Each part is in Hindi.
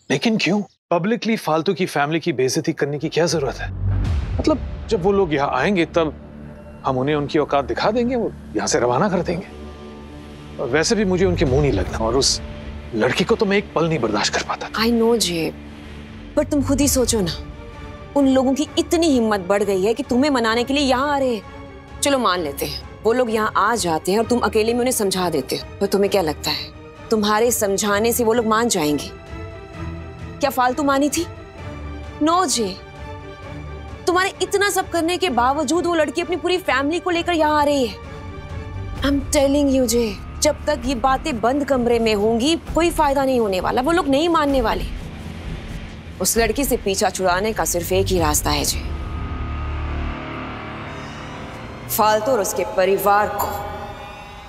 लेकिन क्यों? पब्लिकली फालतू की फैमिली की बेइज्जती करने की क्या जरूरत है? मतलब जब वो लोग यहाँ आएंगे तब हम उन्हें उनकी औकात दिखा देंगे, वो यहाँ से रवाना कर देंगे। और वैसे भी मुझे उनके मुंह नहीं लगना, और उस लड़की को तो मैं एक पल नहीं बर्दाश्त कर पाता। आई नो जे, पर तुम खुद ही सोचो ना, उन लोगों की इतनी हिम्मत बढ़ गई है कि तुम्हें मनाने के लिए यहाँ आ रहे हैं। चलो मान लेते हैं वो लोग यहाँ आ जाते हैं और तुम अकेले में उन्हें समझा देते हो, तो तुम्हें क्या लगता है तुम्हारे समझाने से वो लोग मान जाएंगे? क्या फालतू मानी थी? नो जे, तुम्हारे इतना सब करने के बावजूद वो लड़की अपनी पूरी फैमिली को लेकर यहाँ आ रही है। आई एम टेलिंग यू जे, जब तक ये बातें बंद कमरे में होंगी कोई फायदा नहीं होने वाला, वो लोग नहीं मानने वाले। उस लड़की से पीछा छुड़ाने का सिर्फ एक ही रास्ता है जी, फालतू और उसके परिवार को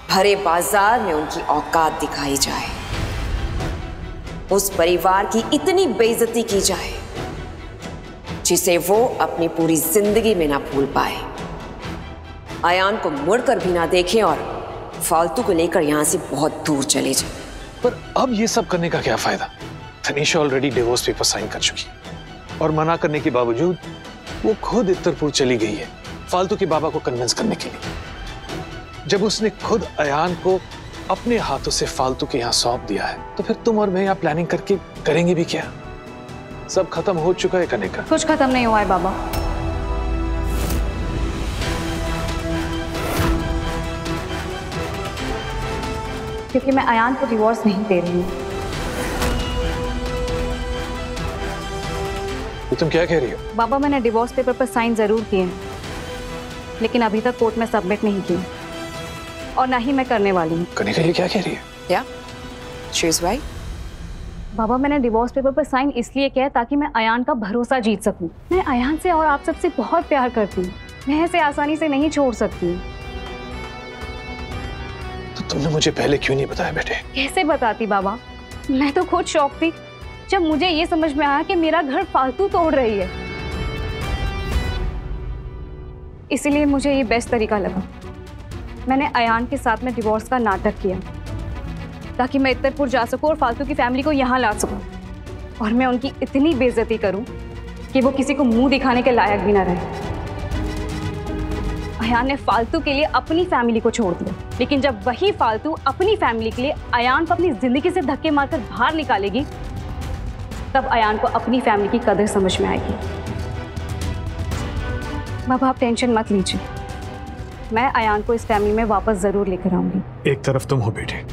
भरे बाजार में उनकी औकात दिखाई जाए, उस परिवार की इतनी बेइज्जती की जाए जिसे वो अपनी पूरी जिंदगी में ना भूल पाए, अयान को मुड़कर भी ना देखें और फालतू को लेकर यहां से बहुत दूर चले जाए। पर अब ये सब करने का क्या फायदा? Tanisha already divorce paper sign कर चुकी है और मना करने के बावजूद वो खुद इत्तरपुर चली गई है फालतू के बाबा को कन्विंस करने के लिए। जब उसने खुद अयान को अपने हाथों से फालतू के यहाँ सौंप दिया है, तो फिर तुम और मैं यहाँ प्लानिंग करके करेंगे भी क्या? सब खत्म हो चुका है कनिका। कुछ खत्म नहीं हुआ है बाबा। क्योंकि मैं अयान को डिवोर्स नहीं दे रही हूँ। तो तुम क्या कह रही हो? बाबा, मैंने डिवोर्स पेपर पर साइन जरूर किए हैं, लेकिन अभी तक कोर्ट में सबमिट नहीं किए और ना ही मैं करने वाली हूँ। कनिका ये क्या कह रही है? क्या? She is right. बाबा, मैंने डिवोर्स पेपर पर साइन इसलिए किया ताकि मैं अयान का भरोसा जीत सकूं। मैं अयान से और आप सबसे बहुत प्यार करती हूँ, मैं इसे आसानी से नहीं छोड़ सकती। तो तुमने मुझे पहले क्यों नहीं बताया बेटे? कैसे बताती बाबा, मैं तो खुद शॉक थी जब मुझे ये समझ में आया कि मेरा घर फालतू तोड़ रही है। इसीलिए मुझे ये बेस्ट तरीका लगा। मैंने अयान के साथ में डिवोर्स का नाटक किया ताकि मैं इत्तरपुर जा सकूं और फालतू की फैमिली को यहाँ ला सकूं, और मैं उनकी इतनी बेइज्जती करूं कि वो किसी को मुंह दिखाने के लायक भी ना रहे। अयान ने फालतू के लिए अपनी फैमिली को छोड़ दिया, लेकिन जब वही फालतू अपनी फैमिली के लिए अयान को अपनी जिंदगी से धक्के मारकर बाहर निकालेगी, तब अयान को अपनी फैमिली की कदर समझ में आएगी। बाबा, आप टेंशन मत लीजिए, मैं अयान को इस फैमिली में वापस जरूर लेकर आऊंगी। एक तरफ तुम हो बेटे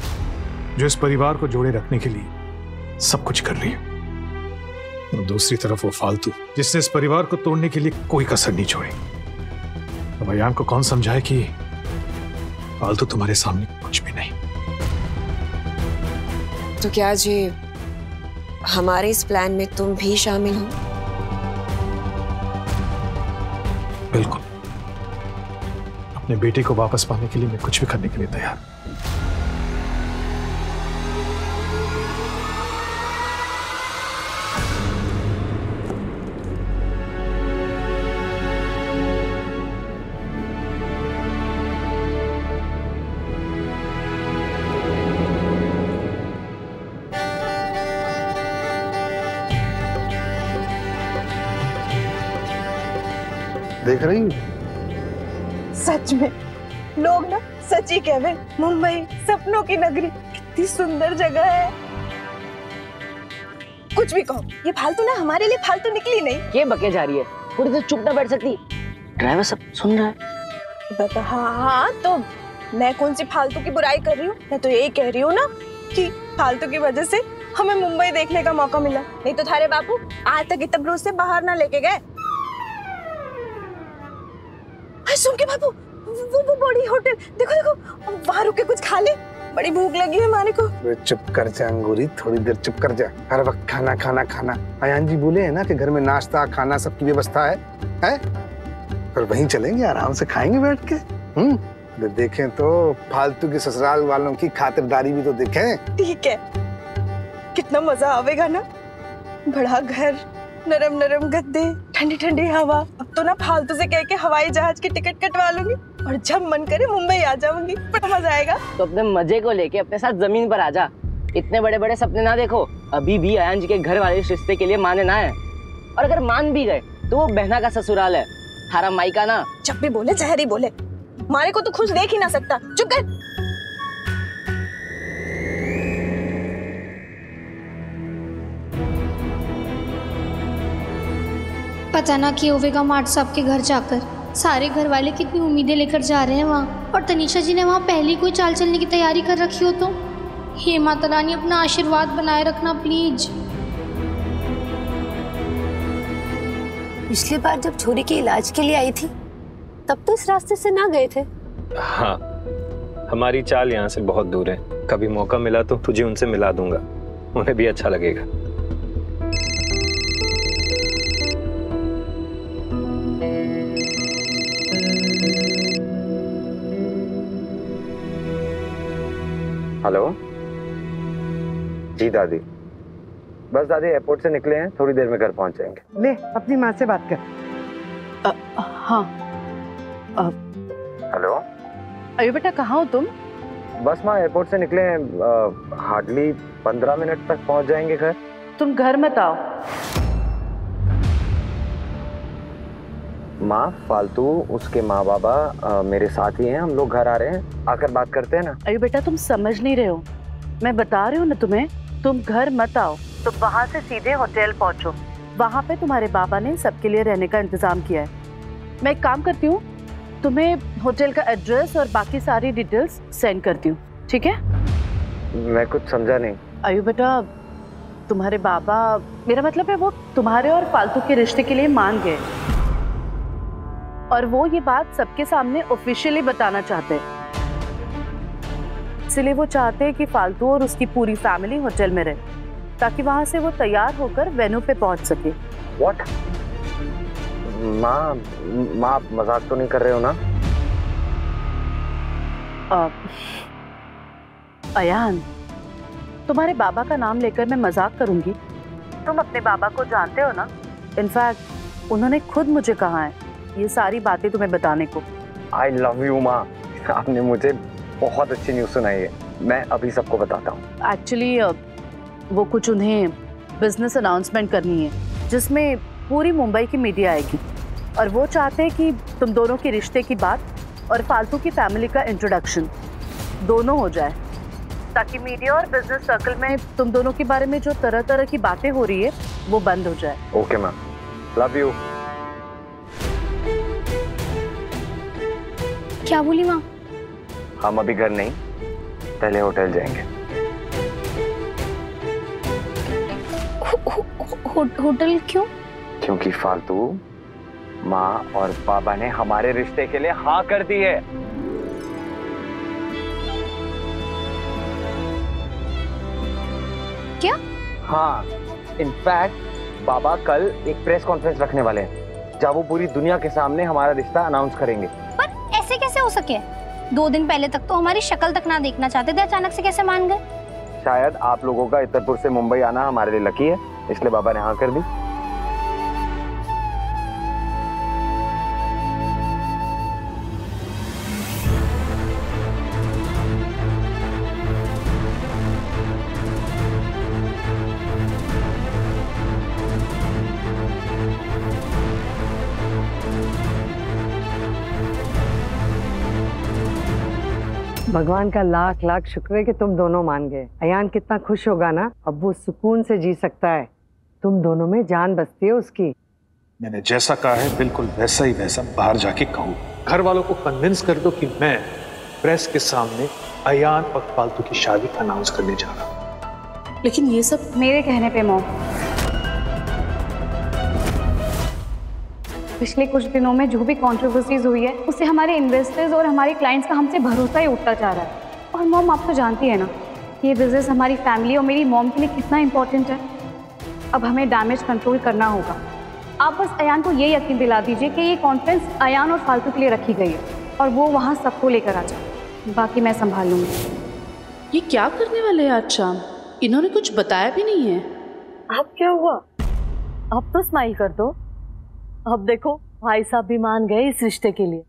जो इस परिवार को जोड़े रखने के लिए सब कुछ कर रही है, और दूसरी तरफ वो फालतू जिसने इस परिवार को तोड़ने के लिए कोई कसर नहीं छोड़ी। अब अयान को कौन समझाए कि फालतू तुम्हारे सामने कुछ भी नहीं। तो क्या जी हमारे इस प्लान में तुम भी शामिल हो? बिल्कुल, अपने बेटे को वापस पाने के लिए मैं कुछ भी करने के लिए तैयार। देख रही हूँ, सच में लोग ना सच ही कह रहे, मुंबई सपनों की नगरी कितनी सुंदर जगह है। कुछ भी कहो, ये फालतू ना हमारे लिए फालतू निकली नहीं। ये बके जा रही है, थोड़ी देर चुप ना बैठ सकती? ड्राइवर सब सुन रहा है। बाबा हाँ, तो मैं कौन सी फालतू की बुराई कर रही हूँ? मैं तो यही कह रही हूँ ना कि फालतू की वजह से हमें मुंबई देखने का मौका मिला, नहीं तो थारे बापू आज तक इतने से बाहर ना लेके गए। सुन के बाबू, वो बड़ी होटल देखो देखो, वहाँ रुक के कुछ खा ले, बड़ी भूख लगी है हमारे को। चुप कर जा अंगूरी, थोड़ी देर चुप कर जा। हर वक्त खाना खाना खाना। अयान जी बोले हैं ना कि घर में नाश्ता खाना सबकी व्यवस्था है? फिर वहीं चलेंगे, आराम से खाएंगे बैठ के। देखें तो फालतू के ससुराल वालों की खातिरदारी भी तो देखें। ठीक है, कितना मजा आवेगा ना, बड़ा घर, नरम नरम गद्दे, ठंडी ठंडी हवा। अब तो ना फालतू से कह के हवाई जहाज की टिकट कटवा लूंगी और जब मन करे मुंबई आ जाऊंगी, बड़ा मजा आएगा। तो अपने मजे को लेके अपने साथ जमीन पर आ जा। इतने बड़े बड़े सपने ना देखो, अभी भी अयान जी के घर वाले इस रिश्ते के लिए माने ना है, और अगर मान भी गए तो वो बहना का ससुराल है, हराम माई का ना। जब भी बोले जहर ही बोले, मारे को तो खुश देख ही ना सकता। चुप कर। पता ना क्या होगा मार्ट साहब के घर जाकर। सारे घर वाले कितनी उम्मीदें लेकर जा रहे हैं वहाँ, और तनीषा जी ने वहाँ पहले कोई चाल चलने की तैयारी कर रखी हो तो। हे माता रानी, अपना आशीर्वाद बनाए रखना प्लीज। पिछली बार जब छोरी के इलाज के लिए आई थी तब तो इस रास्ते से ना गए थे। हाँ, हमारी चाल यहाँ से बहुत दूर है। कभी मौका मिला तो तुझे उनसे मिला दूंगा, उन्हें भी अच्छा लगेगा। हेलो जी दादी, बस दादी एयरपोर्ट से निकले हैं, थोड़ी देर में घर पहुंच जाएंगे। ले अपनी माँ से बात कर। हाँ। हेलो अरे बेटा, कहाँ हो तुम? बस माँ एयरपोर्ट से निकले हैं, हार्डली 15 मिनट तक पहुंच जाएंगे घर। तुम घर मत आओ। माँ फालतू उसके माँ बाबा मेरे साथ ही हैं, हम लोग घर आ रहे हैं, आकर बात करते हैं ना। अरे बेटा, तुम समझ नहीं रहे हो, मैं बता रही हूँ ना तुम्हें, तुम घर मत आओ, तुम वहाँ से सीधे होटल पहुँचो। वहाँ पे तुम्हारे बाबा ने सबके लिए रहने का इंतजाम किया है। मैं एक काम करती हूँ, तुम्हें होटल का एड्रेस और बाकी सारी डिटेल्स सेंड करती हूँ, ठीक है? मैं कुछ समझा नहीं। अयो बेटा, तुम्हारे बाबा, मेरा मतलब है वो तुम्हारे और फालतू के रिश्ते के लिए मान गए, और वो ये बात सबके सामने ऑफिशियली बताना चाहते हैं। इसलिए वो चाहते हैं कि फालतू और उसकी पूरी फैमिली होटल में रहे, ताकि वहां से वो तैयार होकर वेन्यू पे पहुंच सके। What? माँ आप मजाक तो नहीं कर रहे हो ना? अयान, तुम्हारे बाबा का नाम लेकर मैं मजाक करूंगी? तुम अपने बाबा को जानते हो ना? इनफैक्ट उन्होंने खुद मुझे कहा है ये सारी बातें तुम्हें बताने को। I love you माँ, आपने मुझे बहुत अच्छी न्यूज़ सुनाई है, मैं अभी सबको बताता हूँ। एक्चुअली वो कुछ उन्हें बिजनेस अनाउंसमेंट करनी है, जिसमें पूरी मुंबई की मीडिया आएगी, और वो चाहते हैं कि तुम दोनों के रिश्ते की बात और फालतू की फैमिली का इंट्रोडक्शन दोनों हो जाए, ताकि मीडिया और बिजनेस सर्कल में तुम दोनों के बारे में जो तरह तरह की बातें हो रही है वो बंद हो जाए। Okay ma'am, love you. क्या बोली माँ? हम अभी घर नहीं, पहले होटल जाएंगे। होटल क्यों? क्योंकि फालतू माँ और पापा ने हमारे रिश्ते के लिए हाँ कर दी है। क्या? हाँ, इनफैक्ट बाबा कल एक प्रेस कॉन्फ्रेंस रखने वाले हैं, जहाँ वो पूरी दुनिया के सामने हमारा रिश्ता अनाउंस करेंगे। पर ऐसे कैसे हो सके? 2 दिन पहले तक तो हमारी शक्ल तक ना देखना चाहते थे, अचानक से कैसे मान गए? शायद आप लोगों का इतरपुर से मुंबई आना हमारे लिए लकी है, इसलिए बाबा ने हाँ कर दी। भगवान का लाख लाख शुक्र है कि तुम दोनों मान गए। अयान कितना खुश होगा ना, अब वो सुकून से जी सकता है। तुम दोनों में जान बसती है उसकी। मैंने जैसा कहा है बिल्कुल वैसा ही वैसा बाहर जाके कहूँ। घर वालों को कन्विंस कर दो कि मैं प्रेस के सामने अयान और फालतू की शादी अनाउंस करने जा रहा हूँ। लेकिन ये सब मेरे कहने पे मॉम। पिछले कुछ दिनों में जो भी कंट्रोवर्सीज हुई है उससे हमारे इन्वेस्टर्स और हमारे क्लाइंट्स का हमसे भरोसा ही उठता जा रहा है। और मॉम, आप तो जानती है ना ये बिजनेस हमारी फैमिली और मेरी मॉम के लिए कितना इम्पोर्टेंट है। अब हमें डैमेज कंट्रोल करना होगा। आप बस अयान को ये यकीन दिला दीजिए कि ये कॉन्फ्रेंस अयान और फालतू के लिए रखी गई है और वो वहाँ सबको लेकर आ जाए। बाकी मैं संभाल लूँगी। ये क्या करने वाले हैं आज शाम? इन्होंने कुछ बताया भी नहीं है। अब क्या हुआ? अब तो स्माइल कर दो। अब देखो भाई साहब भी मान गए इस रिश्ते के लिए।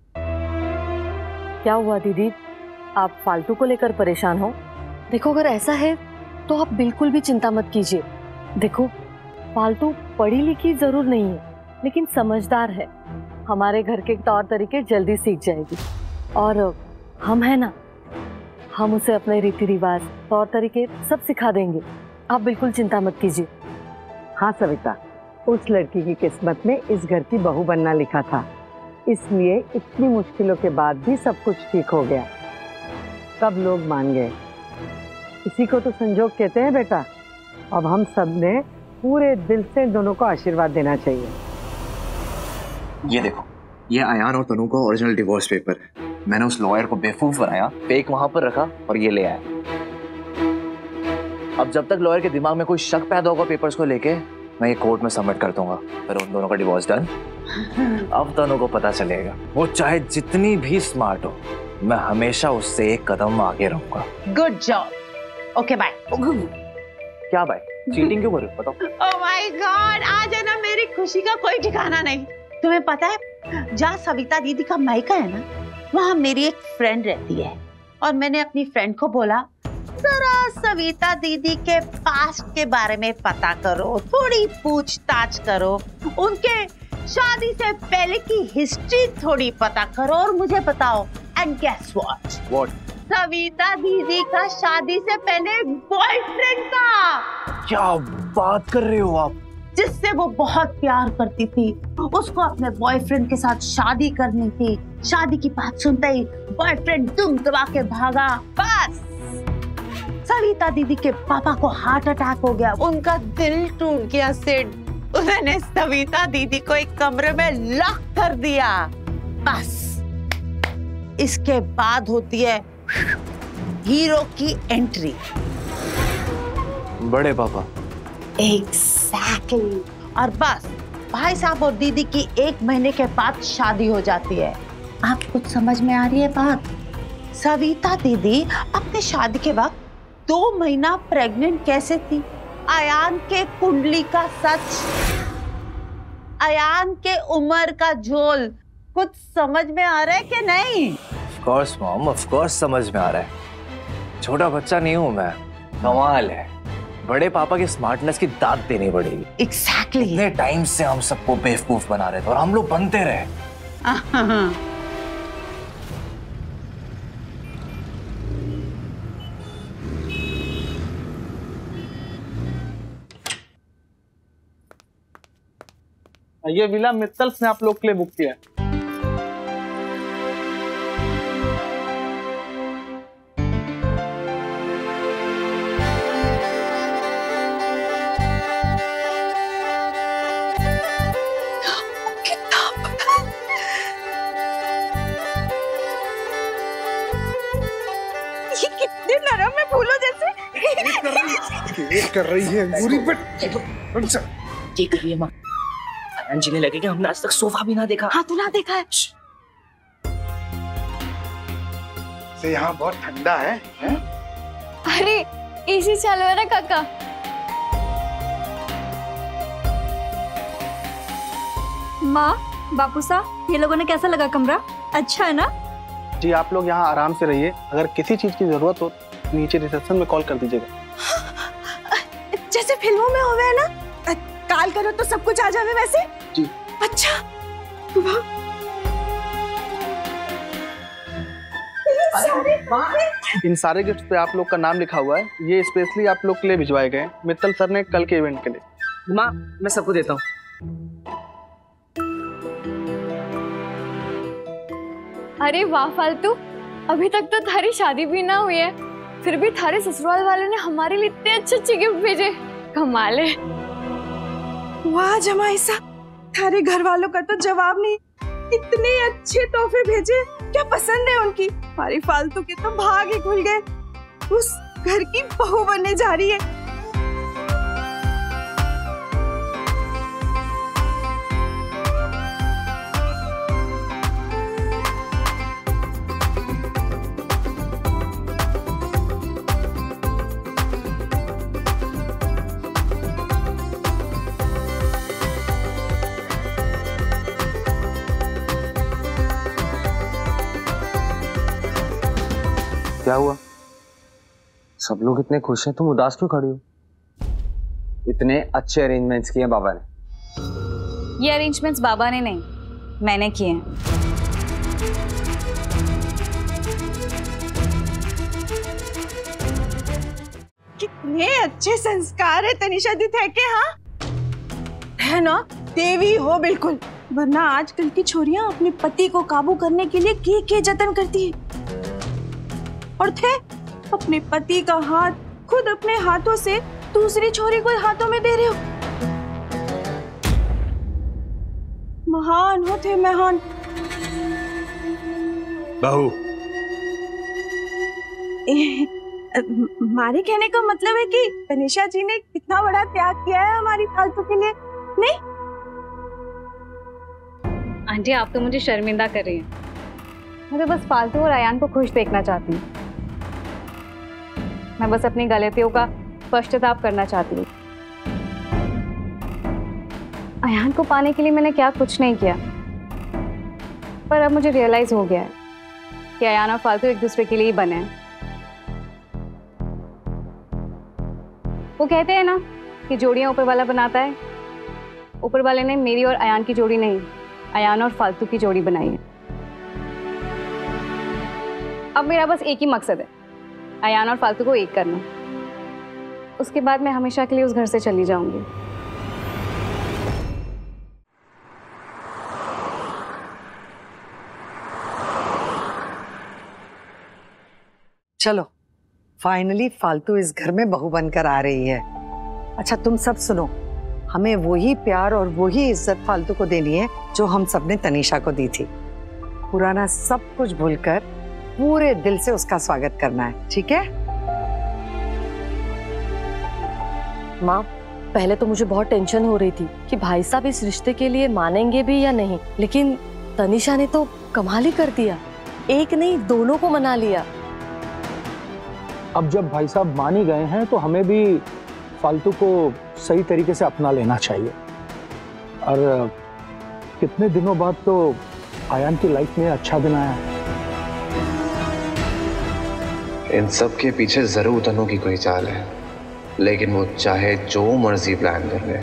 क्या हुआ दीदी, आप फालतू को लेकर परेशान हो? देखो अगर ऐसा है तो आप बिल्कुल भी चिंता मत कीजिए। देखो, फालतू पढ़ी लिखी जरूर नहीं है, लेकिन समझदार है। हमारे घर के तौर तरीके जल्दी सीख जाएगी। और हम है ना, हम उसे अपने रीति रिवाज, तौर तरीके सब सिखा देंगे। आप बिल्कुल चिंता मत कीजिए। हाँ सविता, उस लड़की की किस्मत में इस घर की बहू बनना लिखा था, इसलिए इतनी मुश्किलों के बाद भी सब कुछ ठीक हो गया। सब लोग मान गए। इसी को तो संजोग कहते हैं बेटा। अब हम सब ने पूरे दिल से दोनों को आशीर्वाद देना चाहिए। ये देखो, ये अयान और तनु का ओरिजिनल डिवोर्स पेपर है। मैंने उस लॉयर को बेवकूफ बनाया, फेक वहां पर रखा और ये ले आया। अब जब तक लॉयर के दिमाग में कोई शक पैदा होगा पेपर्स को लेके, मैं ये कोर्ट में सबमिट कर दूंगा, फिर उन दोनों का डिवोर्स डन। अब तनु को पता चलेगा, वो चाहे जितनी भी स्मार्ट हो, मैं हमेशा उससे एक कदम आगे रहूंगा। Good job. Okay bye. क्या बाय? चीटिंग क्यों कर रहे हो बताओ? ओह माय गॉड, आज है ना मेरी खुशी का कोई ठिकाना नहीं। तुम्हें पता है, जहाँ सविता दीदी का मायका है ना, वहाँ मेरी एक फ्रेंड रहती है। और मैंने अपनी फ्रेंड को बोला, जरा सविता दीदी के पास्ट के बारे में पता करो, थोड़ी पूछताछ करो, उनके शादी से पहले की हिस्ट्री थोड़ी पता करो और मुझे बताओ। And guess what? सविता दीदी का शादी से पहले बॉयफ्रेंड था। क्या बात कर रहे हो आप? जिससे वो बहुत प्यार करती थी, उसको अपने बॉयफ्रेंड के साथ शादी करनी थी। शादी की बात सुनते ही बॉयफ्रेंड दुम दबा के भागा। बस सविता दीदी के पापा को हार्ट अटैक हो गया, उनका दिल टूट गया सिड। उन्होंने सविता दीदी को एक कमरे में लॉक कर दिया। बस इसके बाद होती है हीरो की एंट्री। बड़े पापा। एग्जैक्टली। और बस भाई साहब और दीदी की 1 महीने के बाद शादी हो जाती है। आप कुछ समझ में आ रही है बात? सविता दीदी अपने शादी के वक्त 2 महीना प्रेग्नेंट कैसे थी? अयान के कुंडली का सच, अयान के उम्र का झोल, कुछ समझ में आ रहा है कि नहीं? Of course mom, of course समझ में आ रहा है। छोटा बच्चा नहीं हूँ मैं, कमाल है। बड़े पापा की स्मार्टनेस की दाद देनी पड़ेगी। Exactly। इतने टाइम से हम सबको बेवकूफ बना रहे थे और हम लोग बनते रहे। ये विला मित्तल्स ने आप लोग के लिए बुक किया है। ये कितने नरम है फूलों जैसे। कर रही है पूरी ये कर रही है माँ। अयान जी ने लगे कि हमने आज तक सोफा भी ना देखा। हाँ तो ना देखा है। से यहाँ बहुत ठंडा है, हैं? अरे एसी चालू है ना काका। माँ, बापू साहब, ये लोगों ने कैसा लगा कमरा? अच्छा है ना? जी आप लोग यहाँ आराम से रहिए। अगर किसी चीज की जरूरत हो नीचे रिसेप्शन में कॉल कर दीजिएगा। जैसे फिल्मों में होवे है ना, कॉल करो तो सब कुछ आ जावे वैसे। जी। अच्छा वाह। इन सारे गिफ्ट पे आप लोग का नाम लिखा हुआ है। ये स्पेशली आप लोग के लिए भिजवाए गए मित्तल सर ने कल के इवेंट के लिए। माँ मैं सबको देता हूँ। अरे वाह फालतू, अभी तक तो थारी शादी भी ना हुई है, फिर भी थारे ससुराल वाले ने हमारे लिए इतने अच्छे गिफ्ट भेजे। कमाल है। वाह जमाई साहब, थारे घर वालों का तो जवाब नहीं। इतने अच्छे तोहफे भेजे, क्या पसंद है उनकी। हमारी फालतू के तो भाग ही खुल गए, उस घर की बहू बनने जा रही है। क्या हुआ? सब लोग इतने खुश हैं, तुम उदास क्यों खड़ी हो? इतने अच्छे अरेंजमेंट्स किए बाबा ने। ये अरेंजमेंट्स बाबा ने नहीं, मैंने किए हैं। कितने अच्छे संस्कार है तनिषा दी थे के, हाँ है ना, देवी हो बिल्कुल। वरना आजकल की छोरियां अपने पति को काबू करने के लिए के जतन करती है, और थे अपने पति का हाथ खुद अपने हाथों से दूसरी छोरी को हाथों में दे रहे हो। महान हो थे, महान। बहू, हमारे कहने का मतलब है कि तनिषा जी ने कितना बड़ा त्याग किया है हमारी फालतू के लिए, नहीं? आंटी आप तो मुझे शर्मिंदा कर रही हैं। मैं तो बस फालतू और अयान को खुश देखना चाहती हूँ। मैं बस अपनी गलतियों का पश्चाताप करना चाहती हूँ। अयान को पाने के लिए मैंने क्या कुछ नहीं किया, पर अब मुझे रियलाइज हो गया है कि अयान और फालतू एक दूसरे के लिए ही बने हैं। वो कहते हैं ना कि जोड़ियां ऊपर वाला बनाता है। ऊपर वाले ने मेरी और अयान की जोड़ी नहीं, अयान और फालतू की जोड़ी बनाई है। अब मेरा बस एक ही मकसद है, अयान और फालतू को एक करना। उसके बाद मैं हमेशा के लिए उस घर से चली जाऊंगी। चलो, फाइनली फालतू इस घर में बहू बनकर आ रही है। अच्छा तुम सब सुनो, हमें वही प्यार और वही इज्जत फालतू को देनी है जो हम सबने तनीषा को दी थी। पुराना सब कुछ भूलकर पूरे दिल से उसका स्वागत करना है, ठीक है? माँ, पहले तो मुझे बहुत टेंशन हो रही थी कि भाई साहब इस रिश्ते के लिए मानेंगे भी या नहीं, लेकिन तनीषा ने तो कमाल ही कर दिया। एक नहीं, दोनों को मना लिया। अब जब भाई साहब मान ही गए हैं तो हमें भी फालतू को सही तरीके से अपना लेना चाहिए। और कितने दिनों बाद तो आयान की लाइफ में अच्छा दिन आया। इन सब के पीछे जरूर तनु की कोई चाल है, लेकिन वो चाहे जो मर्जी प्लान कर ले,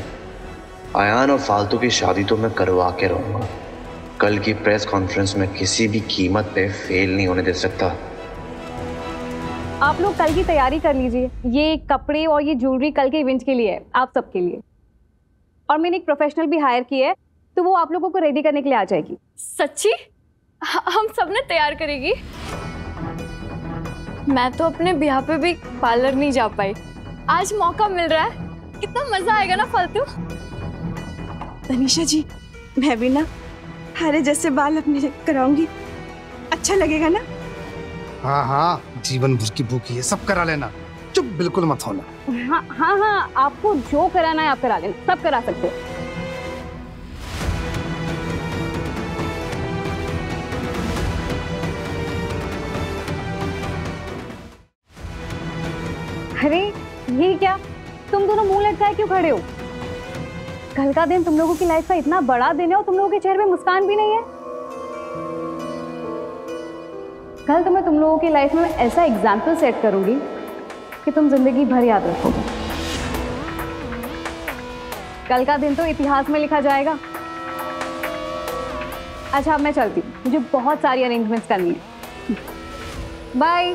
आयान और फालतू की शादी तो मैं करवा के रहूंगा। कल की प्रेस कॉन्फ्रेंस में किसी भी कीमत पे फेल नहीं होने दे सकता। आप लोग कल की तैयारी कर लीजिए। ये कपड़े और ये ज्वेलरी कल के इवेंट के लिए है, आप सबके लिए। और मैंने एक प्रोफेशनल भी हायर की है, तो वो आप लोगों को रेडी करने के लिए आ जाएगी। सच्ची? हम सब ने तैयार करेगी? मैं तो अपने ब्याह पे भी पार्लर नहीं जा पाई, आज मौका मिल रहा है। कितना मजा आएगा ना फालतू। तनीषा जी, मैं भी ना हारे जैसे बाल अपने कराऊंगी, अच्छा लगेगा ना? हाँ हाँ, जीवन भर की भूखी है, सब करा लेना, चुप बिल्कुल मत होना। हाँ हाँ हाँ, आपको जो कराना है आप करा लेना, सब करा सकते हो। अरे ये क्या, तुम दोनों मुंह लटकाए क्यों खड़े हो? कल का दिन तुम लोगों की लाइफ का इतना बड़ा दिन है और तुम लोगों के चेहरे पे मुस्कान भी नहीं है। कल तो मैं तुम लोगों की लाइफ में ऐसा एग्जाम्पल सेट करूंगी कि तुम जिंदगी भर याद रखोगे। कल का दिन तो इतिहास में लिखा जाएगा। अच्छा अब मैं चलती हूँ, मुझे बहुत सारी अरेंजमेंट्स करनी है। बाय।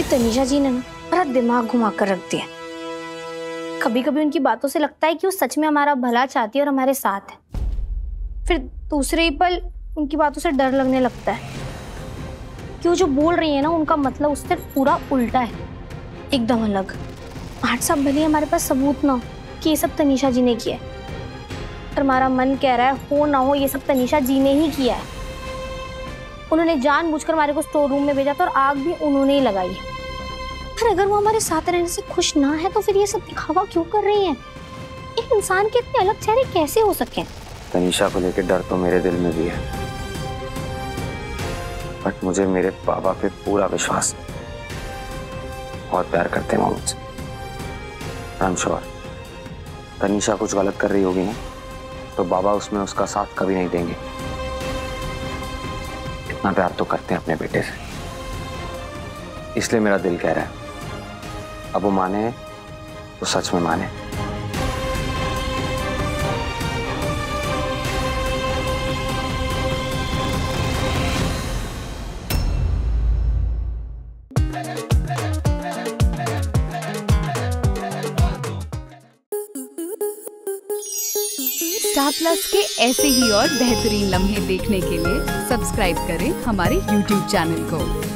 तनीषा जी ने ना मेरा दिमाग घुमा कर रख दिया। कभी कभी उनकी बातों से लगता है कि वो सच में हमारा भला चाहती है और हमारे साथ है, फिर दूसरे ही पल उनकी बातों से डर लगने लगता है कि वो जो बोल रही है ना उनका मतलब उससे पूरा उल्टा है, एकदम अलग। आठ साहब भले हमारे पास सबूत ना हो कि ये सब तनीषा जी ने किया है, पर हमारा मन कह रहा है हो ना हो ये सब तनीषा जी ने ही किया है। उन्होंने जानबूझकर हमारे को स्टोर रूम में भेजा था और आग भी उन्होंने ही लगाई है। पर अगर वो हमारे साथ रहने से खुश ना है तो फिर ये सब दिखावा क्यों कर रही हैं? एक इंसान के इतने अलग चेहरे कैसे हो सके? तनीषा को लेकर डर तो मेरे दिल में भी है, बट मुझे मेरे बाबा पे पूरा विश्वास है। बहुत प्यार करते हैं वो मुझसे। आई एम श्योर तनीषा कुछ गलत कर रही होगी ना, तो बाबा उसमें उसका साथ कभी नहीं देंगे। इतना प्यार तो करते हैं अपने बेटे से, इसलिए मेरा दिल कह रहा है अब वो माने तो सच में माने। स्टार प्लस के ऐसे ही और बेहतरीन लम्हे देखने के लिए सब्सक्राइब करें हमारे YouTube चैनल को।